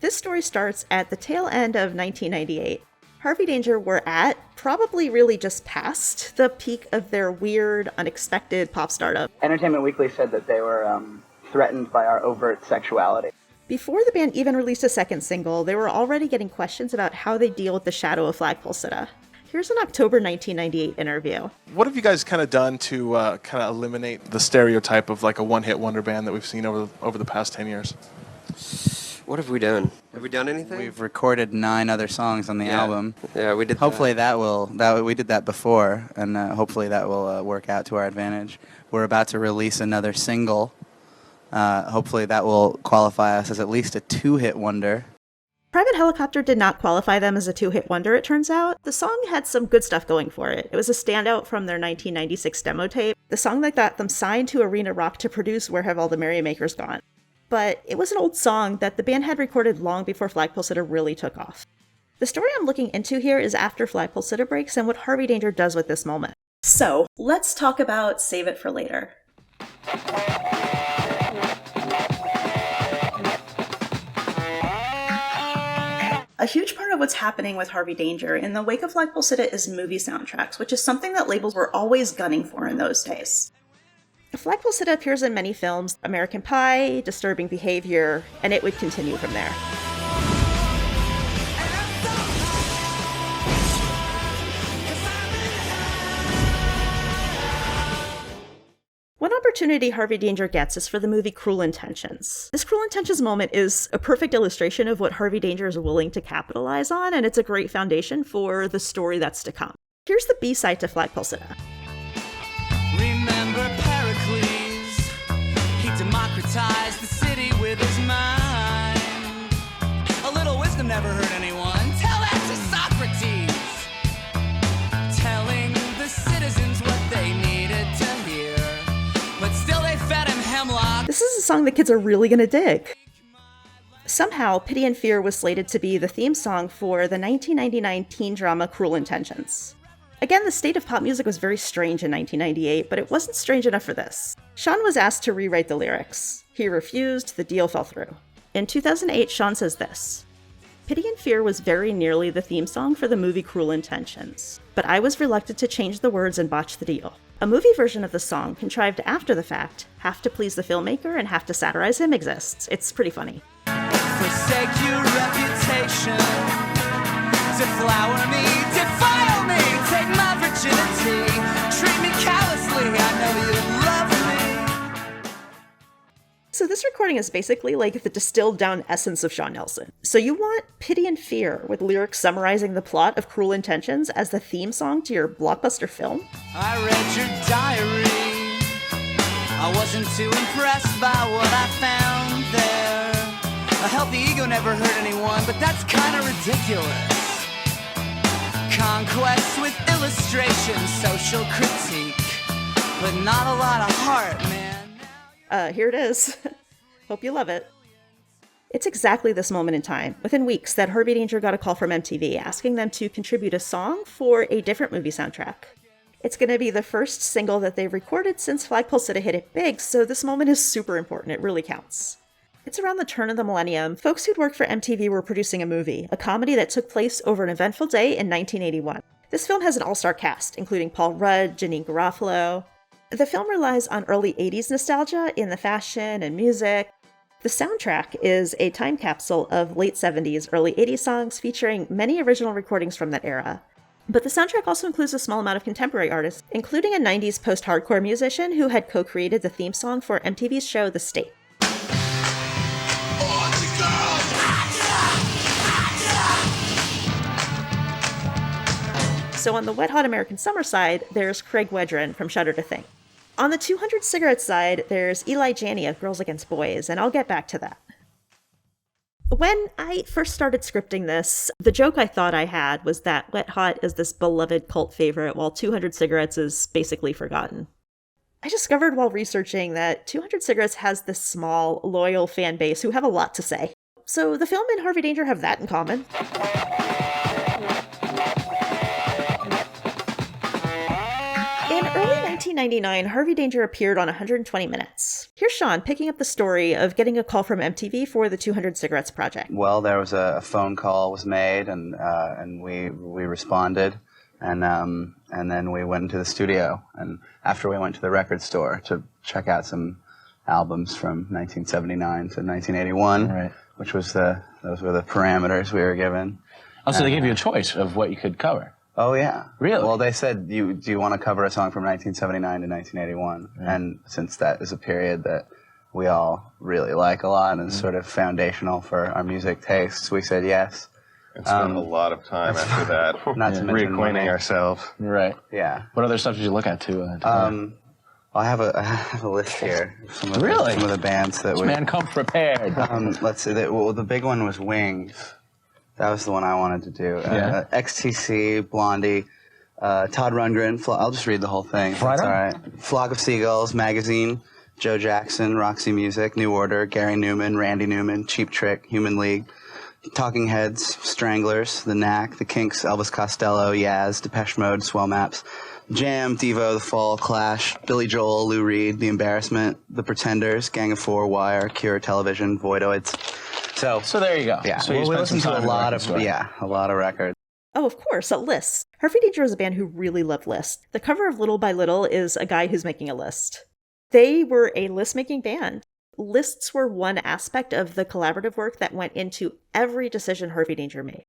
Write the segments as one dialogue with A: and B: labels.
A: This story starts at the tail end of 1998. Harvey Danger were at, probably really just past, the peak of their weird, unexpected pop stardom.
B: Entertainment Weekly said that they were threatened by our overt sexuality.
A: Before the band even released a second single, they were already getting questions about how they deal with the shadow of Flagpole Sitta. Here's an October 1998 interview.
C: What have you guys kind of done to kind of eliminate the stereotype of like a one-hit wonder band that we've seen over the past 10 years?
D: What have we done? Have we done anything?
E: We've recorded 9 other songs on the album.
D: Yeah, we did.
E: Hopefully we did that before, and hopefully that will work out to our advantage. We're about to release another single. Hopefully that will qualify us as at least a 2-hit wonder.
A: Private Helicopter did not qualify them as a 2-hit wonder, it turns out. The song had some good stuff going for it. It was a standout from their 1996 demo tape, the song that got them signed to Arena Rock to produce Where Have All the Merrymakers Gone. But it was an old song that the band had recorded long before Flagpole Sitta really took off. The story I'm looking into here is after Flagpole Sitta breaks and what Harvey Danger does with this moment. So, let's talk about Save It for Later. A huge part of what's happening with Harvey Danger in the wake of Flagpole Sitta is movie soundtracks, which is something that labels were always gunning for in those days. Flagpole Sitta appears in many films, American Pie, Disturbing Behavior, and it would continue from there. One opportunity Harvey Danger gets is for the movie Cruel Intentions. This Cruel Intentions moment is a perfect illustration of what Harvey Danger is willing to capitalize on, and it's a great foundation for the story that's to come. Here's the B-side to Flagpole Sitta.
F: Remember Pericles, he democratized the city with his mind. A little wisdom never hurt anyone, tell that to Socrates. Telling the citizens what they needed to hear, but still they fed him hemlock.
A: This is a song that kids are really gonna dig. Somehow, Pity and Fear was slated to be the theme song for the 1999 teen drama Cruel Intentions. Again, the state of pop music was very strange in 1998, but it wasn't strange enough for this. Sean was asked to rewrite the lyrics. He refused, the deal fell through. In 2008, Sean says this: Pity and Fear was very nearly the theme song for the movie Cruel Intentions, but I was reluctant to change the words and botch the deal. A movie version of the song, contrived after the fact, have to please the filmmaker and have to satirize him, exists. It's pretty funny.
F: Forsake your reputation, deflower me, defile me, take my virginity, treat me callously, I know you love me.
A: So this recording is basically like the distilled down essence of Sean Nelson. So you want Pity and Fear with lyrics summarizing the plot of Cruel Intentions as the theme song to your blockbuster film?
F: I read your diary, I wasn't too impressed by what I found there. A healthy ego never hurt anyone, but that's kinda ridiculous. Conquest with illustration, social critique, but not a lot of heart, man.
A: Here it is. Hope you love it. It's exactly this moment in time, within weeks, that Harvey Danger got a call from MTV asking them to contribute a song for a different movie soundtrack. It's going to be the first single that they've recorded since Flagpole Sitta hit it big, so this moment is super important. It really counts. It's around the turn of the millennium. Folks who'd worked for MTV were producing a movie, a comedy that took place over an eventful day in 1981. This film has an all-star cast, including Paul Rudd, Janeane Garofalo. The film relies on early 80s nostalgia in the fashion and music. The soundtrack is a time capsule of late 70s, early 80s songs featuring many original recordings from that era. But the soundtrack also includes a small amount of contemporary artists, including a 90s post-hardcore musician who had co-created the theme song for MTV's show The State. So on the Wet Hot American Summer side, there's Craig Wedren from Shudder to Think. On the 200 Cigarettes side, there's Eli Janney of Girls Against Boys, and I'll get back to that. When I first started scripting this, the joke I thought I had was that Wet Hot is this beloved cult favorite, while 200 Cigarettes is basically forgotten. I discovered while researching that 200 Cigarettes has this small, loyal fan base who have a lot to say. So the film and Harvey Danger have that in common. In early 1999, Harvey Danger appeared on 120 Minutes. Here's Sean picking up the story of getting a call from MTV for the 200 Cigarettes project.
E: Well, there was a phone call was made, and we responded, and then we went into the studio. And after we went to the record store to check out some albums from 1979 to 1981,
G: Right.
E: which was those were the parameters we were given.
G: Oh, so they gave you a choice of what you could cover.
E: Oh, yeah.
G: Really?
E: Well, they said, do you want to cover a song from 1979 to 1981? Right. And since that is a period that we all really like a lot and is sort of foundational for our music tastes, we said yes.
H: And spent a lot of time after that
E: Not to mention
H: reacquainting ourselves.
G: Right.
E: Yeah.
G: What other stuff did you look at, too?
E: I have a list here. Some of the bands that
G: This man come prepared.
E: let's see. The big one was Wings. That was the one I wanted to do.
G: Yeah.
E: XTC, Blondie, Todd Rundgren. I'll just read the whole thing.
G: Right
E: That's
G: on.
E: all right. Flock of Seagulls, Magazine, Joe Jackson, Roxy Music, New Order, Gary Newman, Randy Newman, Cheap Trick, Human League, Talking Heads, Stranglers, The Knack, The Kinks, Elvis Costello, Yaz, Depeche Mode, Swell Maps, Jam, Devo, The Fall, Clash, Billy Joel, Lou Reed, The Embarrassment, The Pretenders, Gang of Four, Wire, Cure Television, Voidoids. So
G: there you go.
E: yeah,
G: So
E: well,
G: you
E: we
G: spent some
E: listened to
G: time
E: a
G: in the
E: lot
G: record
E: of
G: store.
E: a lot of records.
A: Oh, of course, a list. Harvey Danger is a band who really loved lists. The cover of Little by Little is a guy who's making a list. They were a list-making band. Lists were one aspect of the collaborative work that went into every decision Harvey Danger made.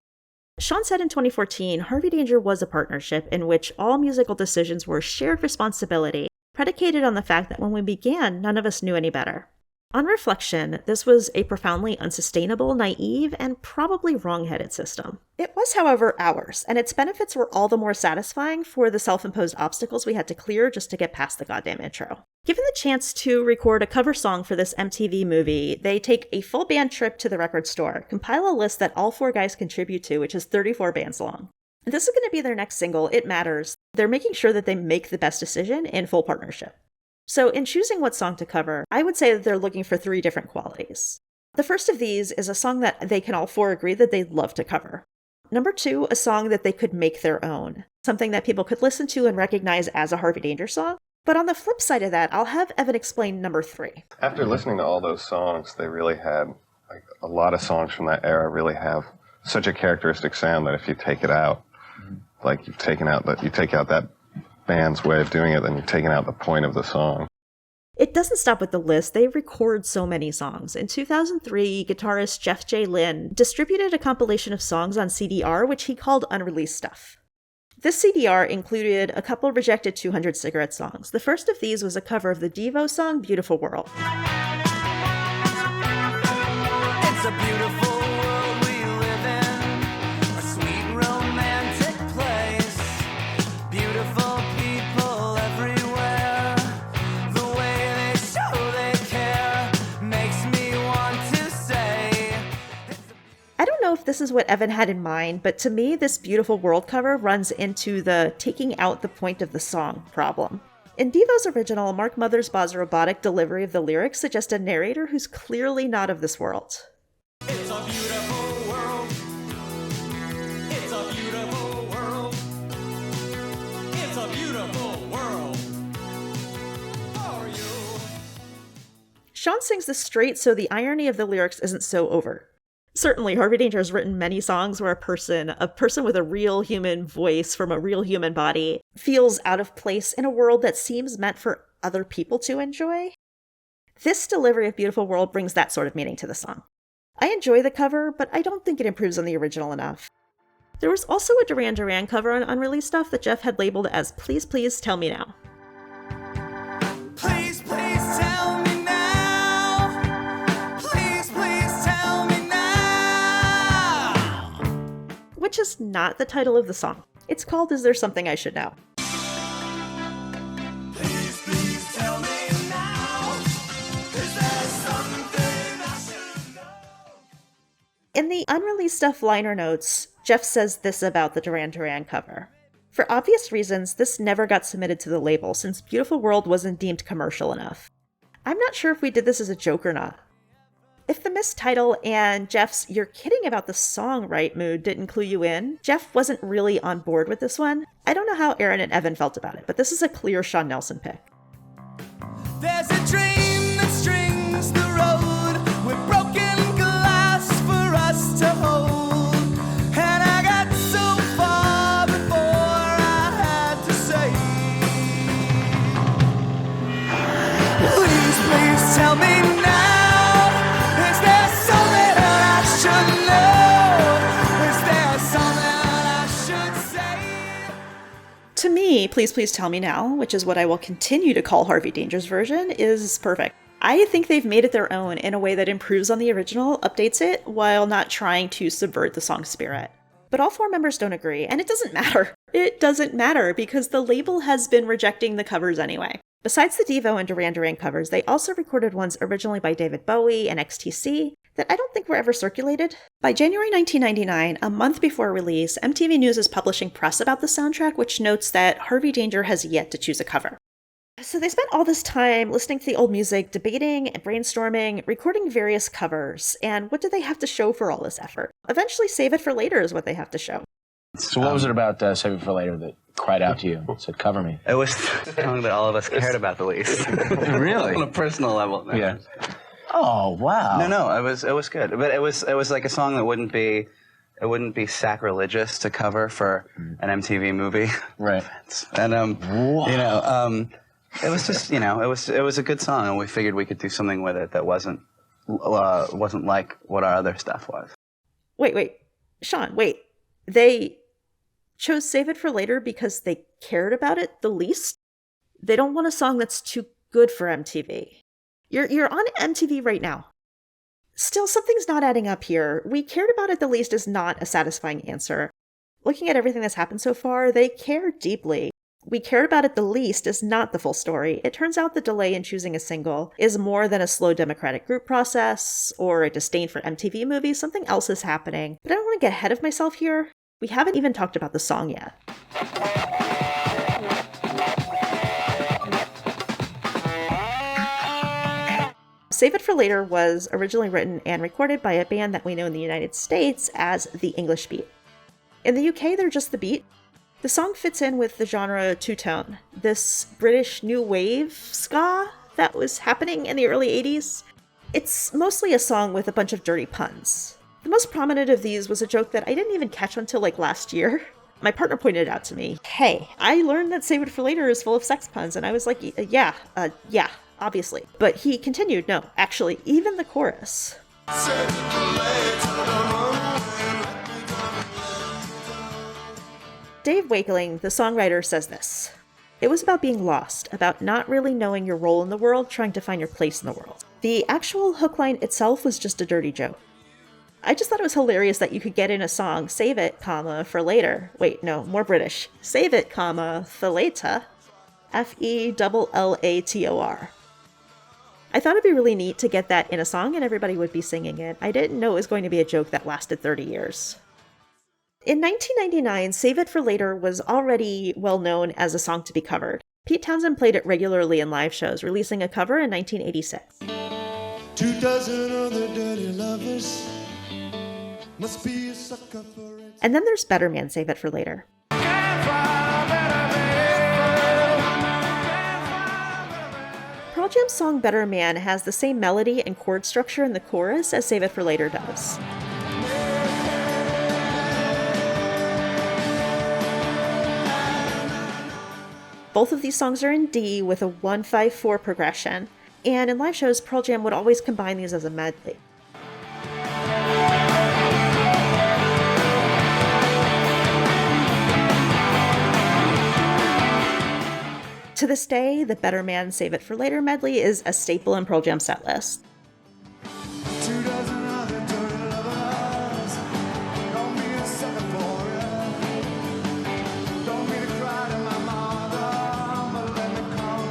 A: Sean said in 2014, Harvey Danger was a partnership in which all musical decisions were shared responsibility, predicated on the fact that when we began, none of us knew any better. On reflection, this was a profoundly unsustainable, naive, and probably wrong-headed system. It was, however, ours, and its benefits were all the more satisfying for the self-imposed obstacles we had to clear just to get past the goddamn intro. Given the chance to record a cover song for this MTV movie, they take a full band trip to the record store, compile a list that all four guys contribute to, which is 34 bands long. This is going to be their next single, It Matters. They're making sure that they make the best decision in full partnership. So in choosing what song to cover, I would say that they're looking for three different qualities. The first of these is a song that they can all four agree that they'd love to cover. Number two, a song that they could make their own, something that people could listen to and recognize as a Harvey Danger song. But on the flip side of that, I'll have Evan explain number three.
H: After listening to all those songs, they really had, like, a lot of songs from that era really have such a characteristic sound that if you take it out, like you take out that band's way of doing it, then you've taken out the point of the song.
A: It doesn't stop with the list. They record so many songs. In 2003, guitarist Jeff J. Lynne distributed a compilation of songs on CDR, which he called Unreleased Stuff. This CDR included a couple rejected 200 Cigarette songs. The first of these was a cover of the Devo song Beautiful World.
F: It's a beautiful world we live in, a sweet romantic place, beautiful people everywhere, the way they show they care makes me want to say.
A: I don't know if this is what Evan had in mind, but to me, this Beautiful World cover runs into the taking out the point of the song problem. In Devo's original, Mark Mothersbaugh's robotic delivery of the lyrics suggests a narrator who's clearly not of this world.
F: It's a beautiful world. It's a beautiful world. It's a beautiful world for you.
A: Sean sings this straight, so the irony of the lyrics isn't so overt. Certainly, Harvey Danger has written many songs where a person with a real human voice from a real human body, feels out of place in a world that seems meant for other people to enjoy. This delivery of Beautiful World brings that sort of meaning to the song. I enjoy the cover, but I don't think it improves on the original enough. There was also a Duran Duran cover on Unreleased Stuff that Jeff had labeled as Please Please Tell Me Now.
F: Please, please tell me now. Please, please tell me now.
A: Which is not the title of the song. It's called Is There Something I Should Know?
F: Please, please tell me now. Is there something I should know?
A: In the Unreleased Stuff liner notes, Jeff says this about the Duran Duran cover. For obvious reasons, this never got submitted to the label since Beautiful World wasn't deemed commercial enough. I'm not sure if we did this as a joke or not. If the mistitle and Jeff's "you're kidding about the song, right" mood didn't clue you in, Jeff wasn't really on board with this one. I don't know how Aaron and Evan felt about it, but this is a clear Sean Nelson pick.
F: There's a train that strings the road with broken glass for us to hold. And I got so far before I had to say, please, please tell me now, is there something that I should know? Is there something I should say?
A: To me, Please Please Tell Me Now, which is what I will continue to call Harvey Danger's version, is perfect. I think they've made it their own in a way that improves on the original, updates it, while not trying to subvert the song's spirit. But all 4 members don't agree, and it doesn't matter. It doesn't matter, because the label has been rejecting the covers anyway. Besides the Devo and Duran Duran covers, they also recorded ones originally by David Bowie and XTC that I don't think were ever circulated. By January 1999, a month before release, MTV News is publishing press about the soundtrack, which notes that Harvey Danger has yet to choose a cover. So they spent all this time listening to the old music, debating and brainstorming, recording various covers, and what do they have to show for all this effort? Eventually, Save It for Later is what they have to show.
G: So what was it about Save It for Later that cried out to you and said, cover me?
E: It was the song that all of us cared about the least.
G: Really?
E: On a personal level. No.
G: Yeah. Oh, wow.
E: No, it was good. But it was like a song that wouldn't be sacrilegious to cover for an MTV movie.
G: Right.
E: And it was just, it was a good song, and we figured we could do something with it that wasn't like what our other stuff was.
A: Wait, Sean, wait. They chose Save It for Later because they cared about it the least? They don't want a song that's too good for MTV. You're on MTV right now. Still, something's not adding up here. We cared about it the least is not a satisfying answer. Looking at everything that's happened so far, they care deeply. We cared about it the least is not the full story. It turns out the delay in choosing a single is more than a slow democratic group process or a disdain for MTV movies. Something else is happening. But I don't want to get ahead of myself here. We haven't even talked about the song yet. Save It for Later was originally written and recorded by a band that we know in the United States as the English Beat. In the UK, they're just the Beat. The song fits in with the genre two-tone, this British new wave ska that was happening in the early 80s. It's mostly a song with a bunch of dirty puns. The most prominent of these was a joke that I didn't even catch until last year. My partner pointed it out to me. Hey, I learned that Save It for Later is full of sex puns, and I was like, yeah, obviously. But he continued, no, actually, even the chorus. Dave Wakeling, the songwriter, says this. It was about being lost, about not really knowing your role in the world, trying to find your place in the world. The actual hook line itself was just a dirty joke. I just thought it was hilarious that you could get in a song, save it, comma, for later. Wait, no, more British. Save it, comma, for later. F-E-L-L-A-T-O-R. I thought it'd be really neat to get that in a song and everybody would be singing it. I didn't know it was going to be a joke that lasted 30 years. In 1999, Save It for Later was already well known as a song to be covered. Pete Townsend played it regularly in live shows, releasing a cover in 1986.
I: 2 dozen other dirty lovers must be a sucker for it.
A: And then there's Better Man, Save It for Later. Pearl Jam's song Better Man has the same melody and chord structure in the chorus as Save It for Later does. Both of these songs are in D with a 1-5-4 progression, and in live shows, Pearl Jam would always combine these as a medley. To this day, the Better Man Save It for Later medley is a staple in Pearl Jam's setlist.
I: 2 dozen other dirty lovers, don't be a sucker for it. Don't be the cry to my mother, but let me come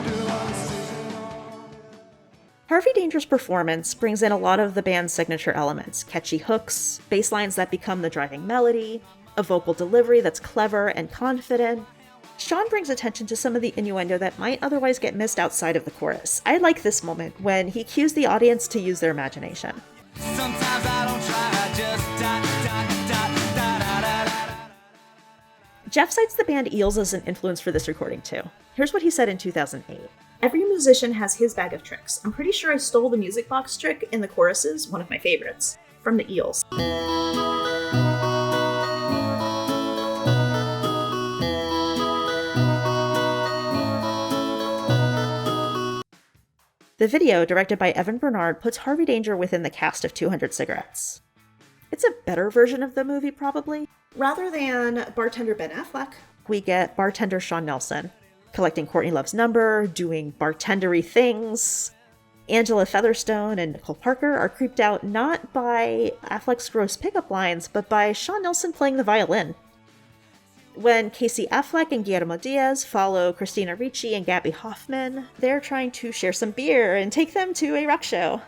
I: do a decision.
A: Harvey Danger's performance brings in a lot of the band's signature elements, catchy hooks, bass lines that become the driving melody, a vocal delivery that's clever and confident. Sean brings attention to some of the innuendo that might otherwise get missed outside of the chorus. I like this moment when he cues the audience to use their imagination.
F: Sometimes I don't try, I just
A: Jeff cites the band Eels as an influence for this recording too. Here's what he said in 2008. Every musician has his bag of tricks. I'm pretty sure I stole the music box trick in the choruses, one of my favorites, from the Eels. The video, directed by Evan Bernard, puts Harvey Danger within the cast of 200 Cigarettes. It's a better version of the movie, probably. Rather than bartender Ben Affleck, we get bartender Sean Nelson, collecting Courtney Love's number, doing bartendery things. Angela Featherstone and Nicole Parker are creeped out not by Affleck's gross pickup lines, but by Sean Nelson playing the violin. When Casey Affleck and Guillermo Diaz follow Christina Ricci and Gabby Hoffman, they're trying to share some beer and take them to a rock show.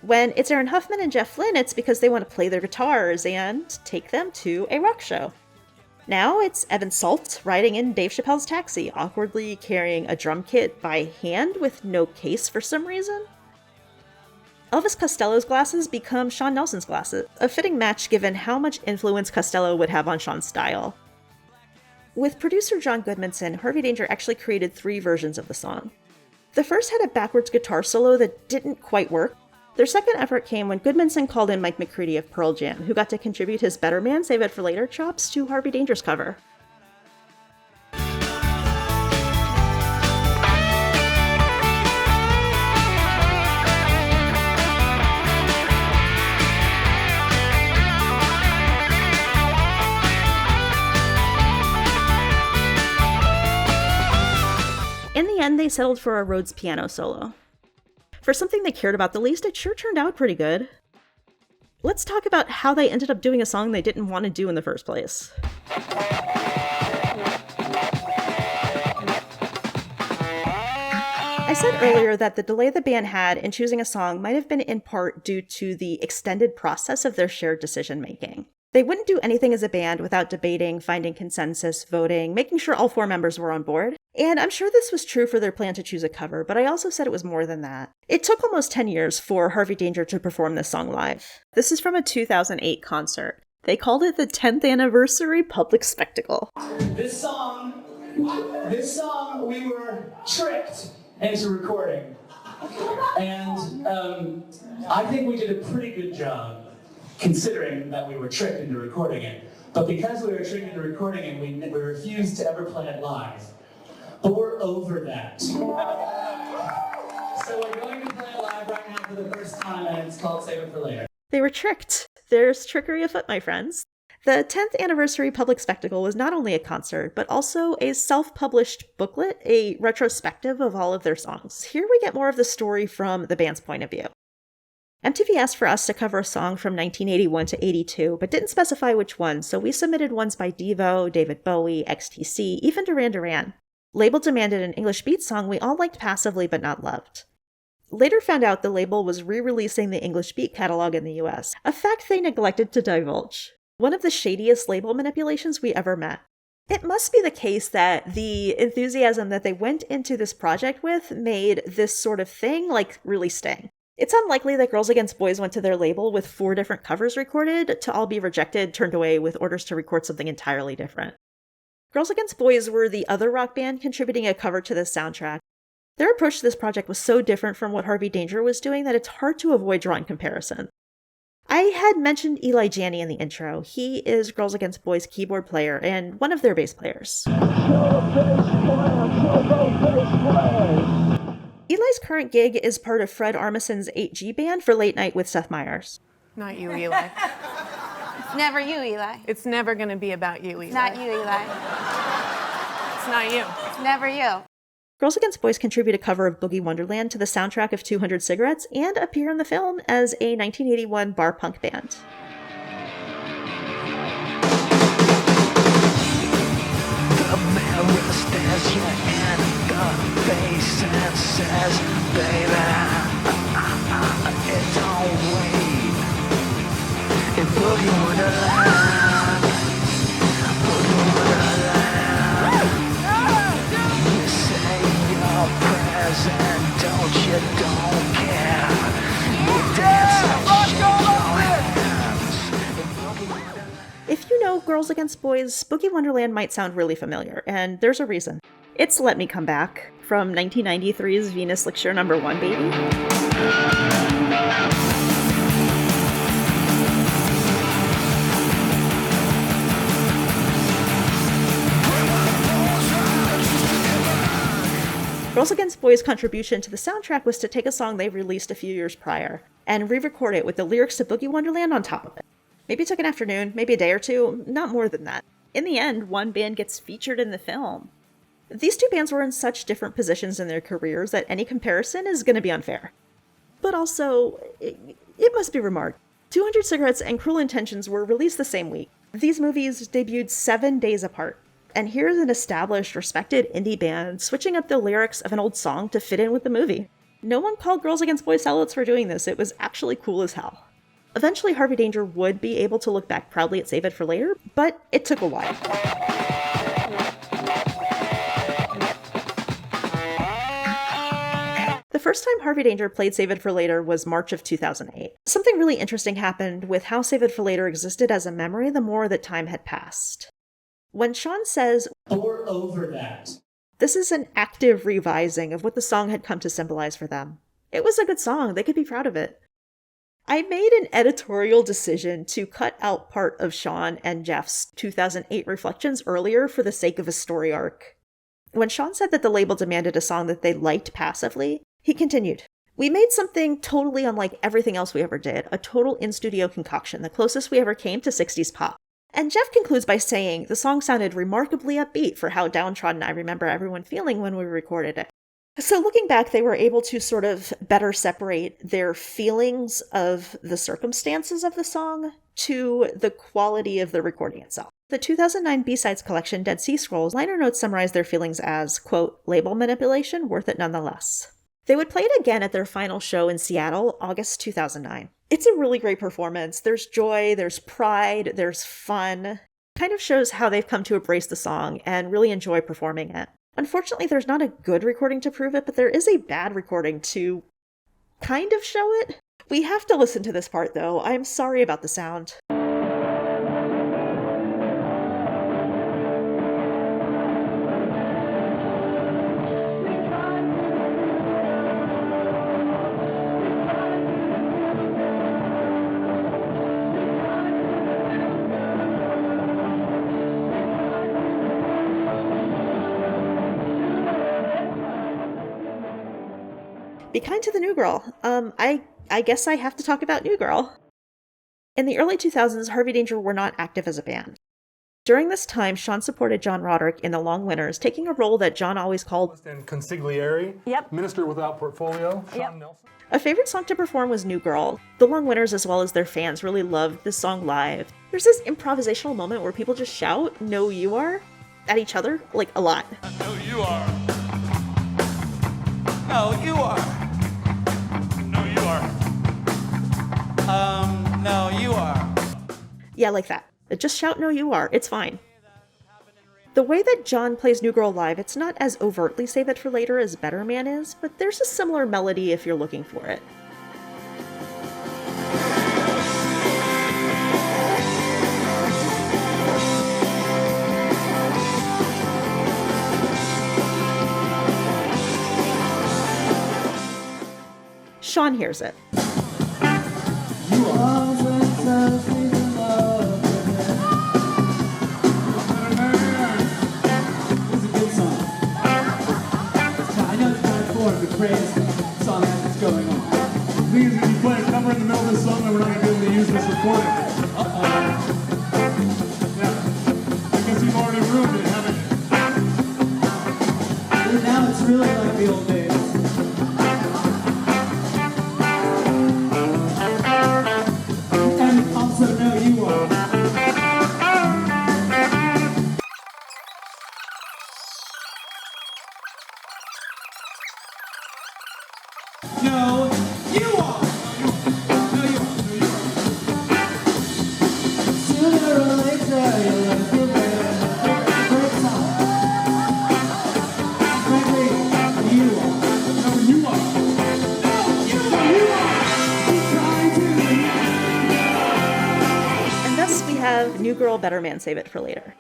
A: When it's Aaron Huffman and Jeff Lynne, it's because they want to play their guitars and take them to a rock show. Now it's Evan Salt riding in Dave Chappelle's taxi, awkwardly carrying a drum kit by hand with no case for some reason. Elvis Costello's glasses become Sean Nelson's glasses, a fitting match given how much influence Costello would have on Sean's style. With producer John Goodmanson, Harvey Danger actually created 3 versions of the song. The first had a backwards guitar solo that didn't quite work. Their second effort came when Goodmanson called in Mike McCready of Pearl Jam, who got to contribute his Better Man, Save It for Later chops to Harvey Danger's cover. In the end, they settled for a Rhodes piano solo. For something they cared about the least, it sure turned out pretty good. Let's talk about how they ended up doing a song they didn't want to do in the first place. I said earlier that the delay the band had in choosing a song might have been in part due to the extended process of their shared decision-making. They wouldn't do anything as a band without debating, finding consensus, voting, making sure all 4 members were on board. And I'm sure this was true for their plan to choose a cover, but I also said it was more than that. It took almost 10 years for Harvey Danger to perform this song live. This is from a 2008 concert. They called it the 10th Anniversary Public Spectacle.
J: This song, we were tricked into recording. And I think we did a pretty good job, considering that we were tricked into recording it. But because we were tricked into recording it, we refused to ever play it live. But we're over that. So we're going to play it live right now for the first time, and it's called Save It for Later.
A: They were tricked. There's trickery afoot, my friends. The 10th Anniversary Public Spectacle was not only a concert, but also a self-published booklet, a retrospective of all of their songs. Here we get more of the story from the band's point of view. MTV asked for us to cover a song from 1981 to 82, but didn't specify which one, so we submitted ones by Devo, David Bowie, XTC, even Duran Duran. Label demanded an English beat song we all liked passively but not loved. Later found out the label was re-releasing the English beat catalog in the US, a fact they neglected to divulge. One of the shadiest label manipulations we ever met. It must be the case that the enthusiasm that they went into this project with made this sort of thing, really sting. It's unlikely that Girls Against Boys went to their label with 4 different covers recorded to all be rejected, turned away with orders to record something entirely different. Girls Against Boys were the other rock band contributing a cover to this soundtrack. Their approach to this project was so different from what Harvey Danger was doing that it's hard to avoid drawing comparison. I had mentioned Eli Janney in the intro. He is Girls Against Boys' keyboard player and one of their bass players. Eli's current gig is part of Fred Armisen's 8G band for Late Night with Seth Meyers.
K: Not you, Eli.
L: It's never you, Eli.
K: It's never going to be about you, Eli.
L: It's not you, Eli.
K: It's not you.
L: It's never you.
A: Girls Against Boys contribute a cover of Boogie Wonderland to the soundtrack of 200 Cigarettes and appear in the film as a 1981 bar punk band.
I: The man with the stares you in the face and says, baby, it don't wait. In Boogie Wonderland, Boogie Wonderland, you say your prayers and don't care. You dance and shake your hands.
A: If you know Girls Against Boys, Boogie Wonderland might sound really familiar, and there's a reason. It's Let Me Come Back, from 1993's Venus Lecture No. 1, baby. Girls Against Boys' contribution to the soundtrack was to take a song they released a few years prior and re-record it with the lyrics to Boogie Wonderland on top of it. Maybe it took an afternoon, maybe a day or two, not more than that. In the end, one band gets featured in the film. These two bands were in such different positions in their careers that any comparison is going to be unfair. But also, it must be remarked, 200 Cigarettes and Cruel Intentions were released the same week. These movies debuted 7 days apart. And here's an established, respected indie band switching up the lyrics of an old song to fit in with the movie. No one called Girls Against Boys sellouts for doing this. It was actually cool as hell. Eventually, Harvey Danger would be able to look back proudly at Save It for Later, but it took a while. The first time Harvey Danger played Save It for Later was March of 2008. Something really interesting happened with how Save It for Later existed as a memory the more that time had passed. When Sean says,
J: "We're over that,"
A: this is an active revising of what the song had come to symbolize for them. It was a good song, they could be proud of it. I made an editorial decision to cut out part of Sean and Jeff's 2008 reflections earlier for the sake of a story arc. When Sean said that the label demanded a song that they liked passively, he continued, "We made something totally unlike everything else we ever did, a total in-studio concoction, the closest we ever came to 60s pop." And Jeff concludes by saying the song sounded remarkably upbeat for how downtrodden I remember everyone feeling when we recorded it. So looking back, they were able to sort of better separate their feelings of the circumstances of the song to the quality of the recording itself. The 2009 B-Sides collection, Dead Sea Scrolls, liner notes summarize their feelings as, quote, label manipulation, worth it nonetheless. They would play it again at their final show in Seattle, August 2009. It's a really great performance. There's joy, there's pride, there's fun. Kind of shows how they've come to embrace the song and really enjoy performing it. Unfortunately, there's not a good recording to prove it, but there is a bad recording to kind of show it. We have to listen to this part, though. I'm sorry about the sound. Be kind to the New Girl. I guess I have to talk about New Girl. In the early 2000s, Harvey Danger were not active as a band. During this time, Sean supported John Roderick in The Long Winters, taking a role that John always called
M: Consigliere, Minister Without Portfolio, Sean Nelson.
A: A favorite song to perform was New Girl. The Long Winters, as well as their fans, really loved this song live. There's this improvisational moment where people just shout, "No, you are," at each other, like a lot.
I: No, you are.
F: No, you are.
I: No, you are.
F: No, you are.
A: Yeah, like that. Just shout, "No, you are." It's fine. The way that John plays New Girl live, it's not as overtly Save It for Later as Better Man is, but there's a similar melody if you're looking for it. Sean hears it.
I: Song that's going on. The thing is, if you play a cover in the middle of this song, then we're not going to be able to use this recording. Yeah. I guess you've already ruined it, haven't you?
F: Now it's really like the old days. And also, no, you are. No, you are. No, you are. Sooner or later, you'll learn to better. Great song. Frankly, you are.
A: have New Girl, Better Man, Save It for Later.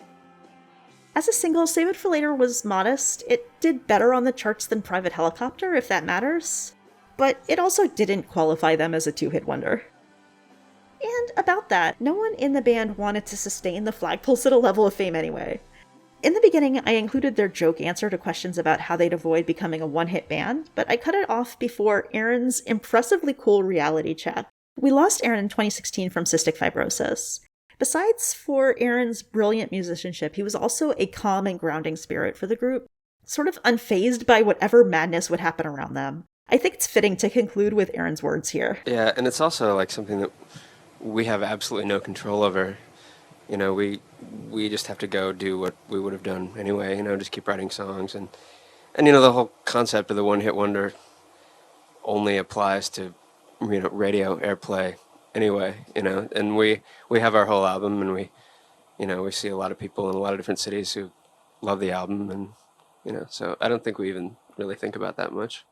A: As a single, Save It for Later was modest. It did better on the charts than Private Helicopter, if that matters. But it also didn't qualify them as a two-hit wonder. And about that, no one in the band wanted to sustain the flagpoles at a level of fame anyway. In the beginning, I included their joke answer to questions about how they'd avoid becoming a one-hit band, but I cut it off before Aaron's impressively cool reality check. We lost Aaron in 2016 from cystic fibrosis. Besides for Aaron's brilliant musicianship, he was also a calm and grounding spirit for the group, sort of unfazed by whatever madness would happen around them. I think it's fitting to conclude with Aaron's words here.
D: Yeah, and it's also like something that we have absolutely no control over. You know, we just have to go do what we would have done anyway, you know, just keep writing songs. And you know, the whole concept of the one-hit wonder only applies to, you know, radio airplay anyway, you know. And we have our whole album, and we see a lot of people in a lot of different cities who love the album, and, you know, so I don't think we even really think about that much.